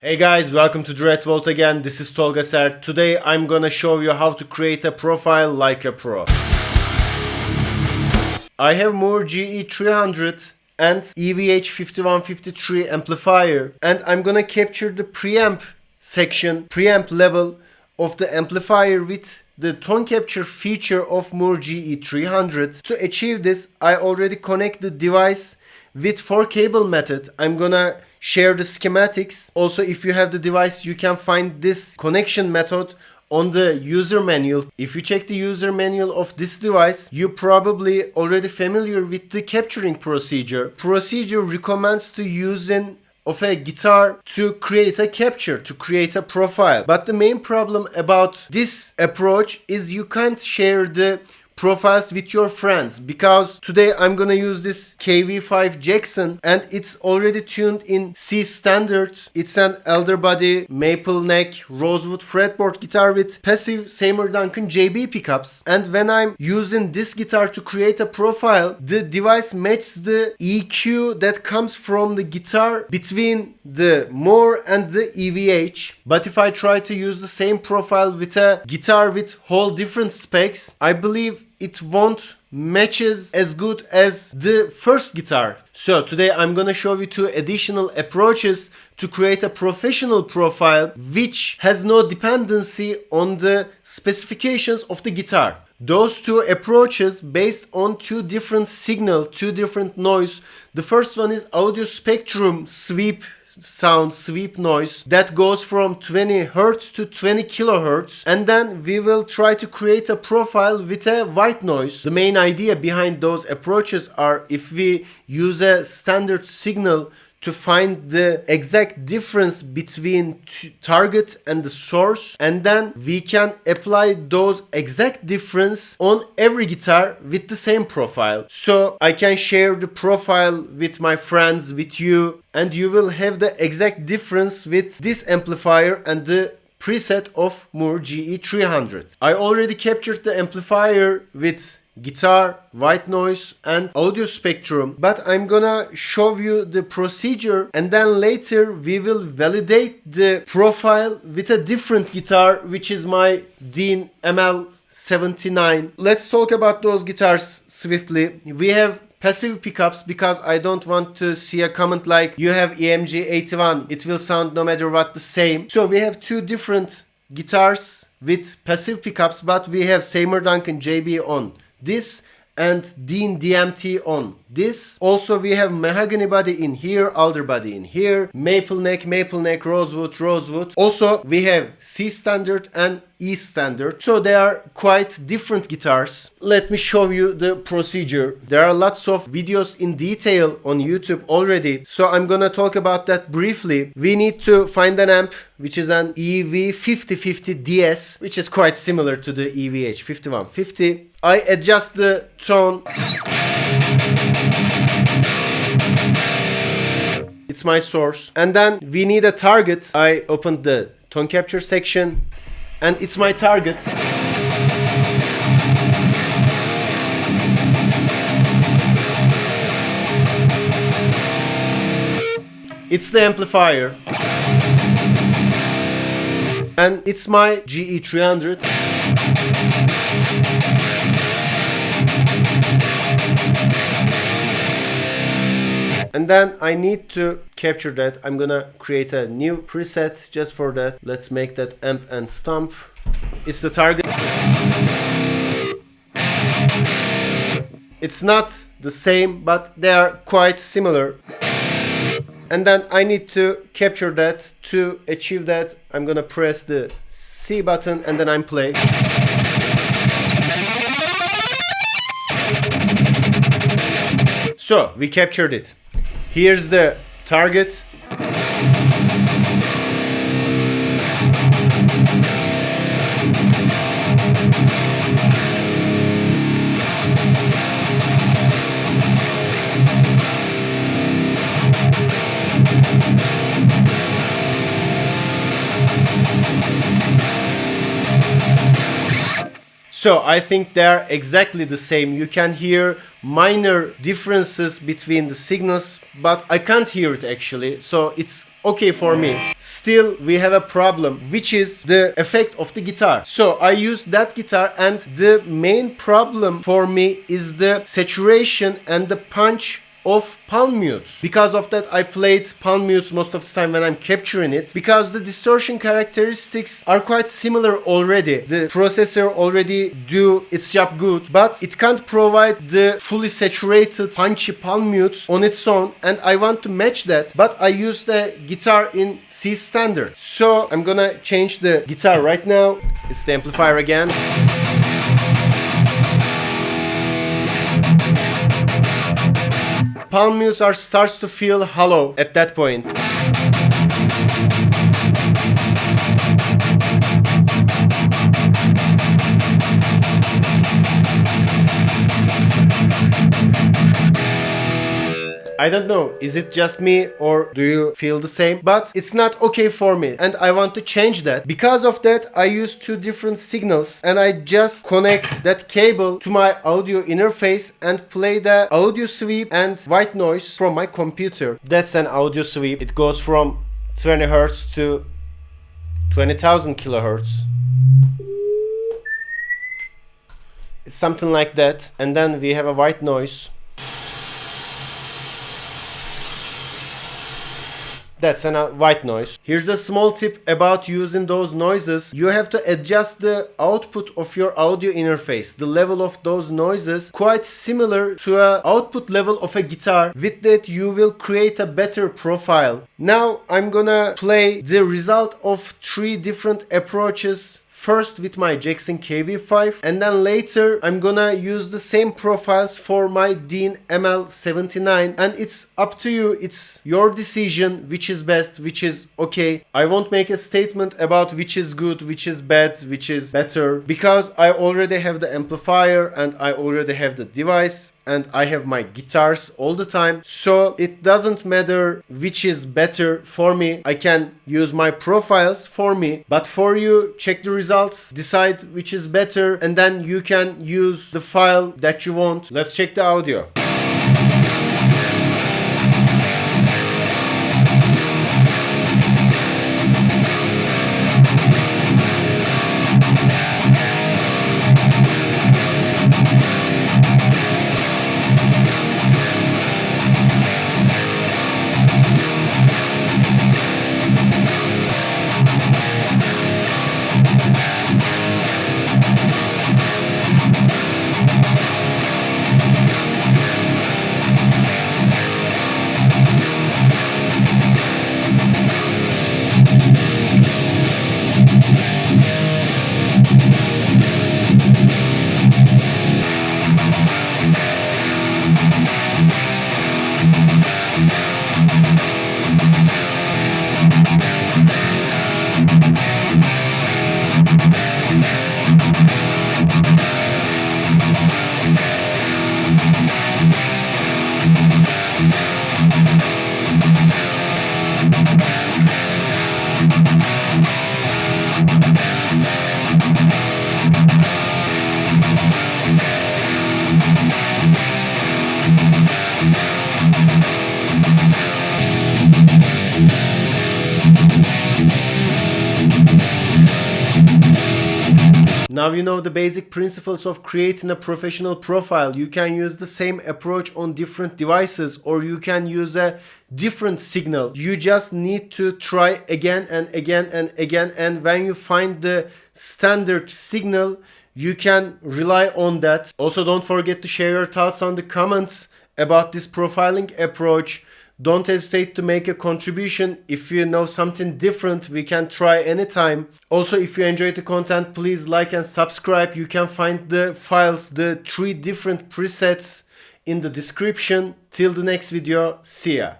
Hey guys, welcome to Dread Vault again. This is Tolga SERT. Today I'm gonna show you how to create a profile like a pro. I have Mooer GE300 and EVH5153 amplifier, and I'm gonna capture the preamp section, preamp level of the amplifier with the tone capture feature of Mooer GE300. To achieve this, I already connect the device with 4-cable method. I'm gonna share the schematics. Also, if you have the device, you can find this connection method on the user manual. If you check the user manual of this device, you're probably already familiar with the capturing procedure. Procedure recommends to using of a guitar to create a capture, to create a profile. But the main problem about this approach is you can't share the profiles with your friends, because today I'm gonna use this KV5 Jackson and it's already tuned in C standard. It's an elder body, maple neck, rosewood fretboard guitar with passive Seymour Duncan JB pickups. And when I'm using this guitar to create a profile, the device matches the EQ that comes from the guitar between the Mooer and the EVH. But if I try to use the same profile with a guitar with whole different specs, I believe it won't matches as good as the first guitar. So today I'm gonna show you two additional approaches to create a professional profile which has no dependency on the specifications of the guitar. Those two approaches based on two different signal, two different noise. The first one is audio spectrum sweep sound, sweep noise that goes from 20 Hz to 20 kHz, and then we will try to create a profile with a white noise. The main idea behind those approaches are if we use a standard signal to find the exact difference between target and the source, and then we can apply those exact difference on every guitar with the same profile. So I can share the profile with my friends, with you, and you will have the exact difference with this amplifier and the preset of Mooer GE300. I already captured the amplifier with guitar, white noise and audio spectrum, but I'm gonna show you the procedure and then later we will validate the profile with a different guitar, which is my Dean ML79. Let's talk about those guitars swiftly. We have passive pickups, because I don't want to see a comment like you have EMG81, it will sound no matter what the same. So we have two different guitars with passive pickups, but we have Seymour Duncan JB on this and Dean DMT on this. Also we have mahogany body in here, alder body in here, maple neck, rosewood, rosewood. Also we have C standard and E standard. So they are quite different guitars. Let me show you the procedure. There are lots of videos in detail on YouTube already, so I'm gonna talk about that briefly. We need to find an amp which is an EV5050DS, which is quite similar to the EVH5150. I adjust the tone. It's my source. And then we need a target. I opened the tone capture section and it's my target. It's the amplifier. And it's my GE300. And then I need to capture that. I'm gonna create a new preset just for that. Let's make that amp and stomp. It's the target. It's not the same, but they are quite similar. And then I need to capture that. To achieve that, I'm gonna press the C button and then I'm play. So we captured it. Here's the target. So I think they are exactly the same. You can hear minor differences between the signals, but I can't hear it actually. So it's okay for me. Still, we have a problem, which is the effect of the guitar. So I use that guitar, and the main problem for me is the saturation and the punch of palm mutes. Because of that, I played palm mutes most of the time when I'm capturing it, because the distortion characteristics are quite similar already. The processor already do its job good, but it can't provide the fully saturated punchy palm mutes on its own, and I want to match that, but I use the guitar in C standard. So I'm gonna change the guitar right now. It's the amplifier again. Palm mutes starts to feel hollow at that point. I don't know, is it just me or do you feel the same? But it's not okay for me and I want to change that. Because of that, I use two different signals and I just connect that cable to my audio interface and play the audio sweep and white noise from my computer. That's an audio sweep. It goes from 20 Hz to 20,000 kilohertz. It's something like that. And then we have a white noise. That's a white noise. Here's a small tip about using those noises. You have to adjust the output of your audio interface, the level of those noises, quite similar to an output level of a guitar. With that, you will create a better profile. Now I'm gonna play the result of 3 different approaches. First with my Jackson KV5, and then later I'm gonna use the same profiles for my Dean ML79, and it's up to you. It's your decision which is best, which is okay. I won't make a statement about which is good, which is bad, which is better, because I already have the amplifier and I already have the device and I have my guitars all the time, so it doesn't matter which is better for me. I can use my profiles for me, but for you, check the results, decide which is better, and then you can use the file that you want. Let's check the audio. Now you know the basic principles of creating a professional profile. You can use the same approach on different devices, or you can use a different signal. You just need to try again and again and again, and when you find the standard signal, you can rely on that. Also, don't forget to share your thoughts on the comments about this profiling approach. Don't hesitate to make a contribution. If you know something different, we can try anytime. Also, if you enjoyed the content, please like and subscribe. You can find the files, the 3 different presets in the description. Till the next video, see ya.